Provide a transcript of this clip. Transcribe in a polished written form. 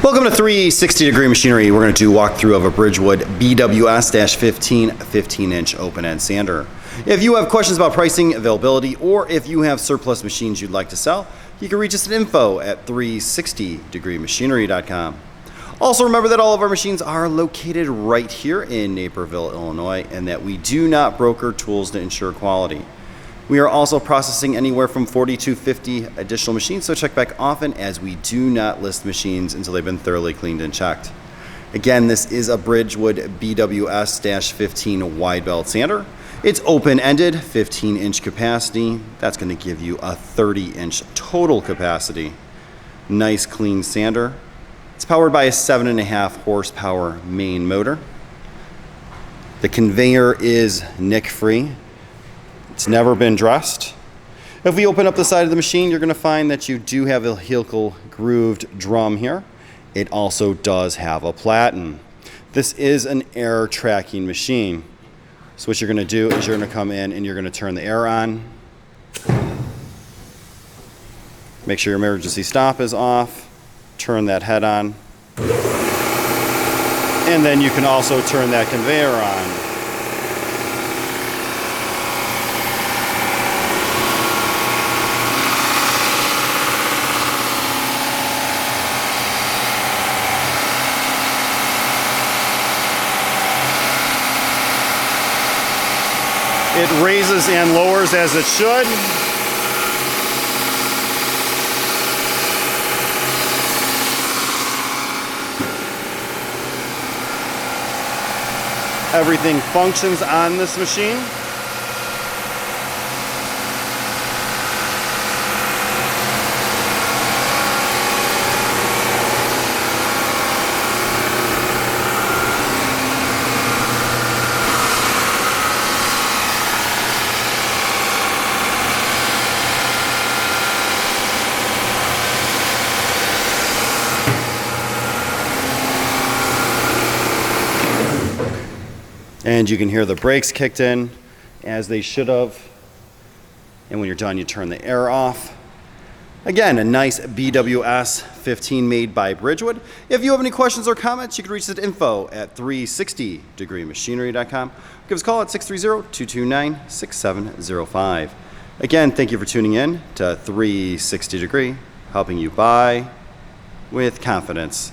Welcome to 360 Degree Machinery. We're going to do a walkthrough of a Bridgewood BWS-15 15-inch open-end sander. If you have questions about pricing, availability, or if you have surplus machines you'd like to sell, you can reach us at info@360degreemachinery.com. Also remember that all of our machines are located right here in Naperville, Illinois, and that we do not broker tools to ensure quality. We are also processing anywhere from 40 to 50 additional machines, so check back often as we do not list machines until they've been thoroughly cleaned and checked. Again, this is a Bridgewood BWS-15 wide belt sander. It's open-ended, 15-inch capacity. That's going to give you a 30-inch total capacity. Nice clean sander. It's powered by a 7.5 horsepower main motor. The conveyor is nick-free. It's never been dressed. If we open up the side of the machine, you're going to find that you do have a helical grooved drum here. It also does have a platen. This is an air tracking machine. So what you're going to do is you're going to come in and you're going to turn the air on. Make sure your emergency stop is off. Turn that head on. And then you can also turn that conveyor on. It raises and lowers as it should. Everything functions on this machine. And you can hear the brakes kicked in as they should have. And when you're done, you turn the air off. Again, a nice BWS 15 made by Bridgewood. If you have any questions or comments, you can reach us at info@360degreemachinery.com. Give us a call at 630-229-6705. Again, thank you for tuning in to 360 Degree, helping you buy with confidence.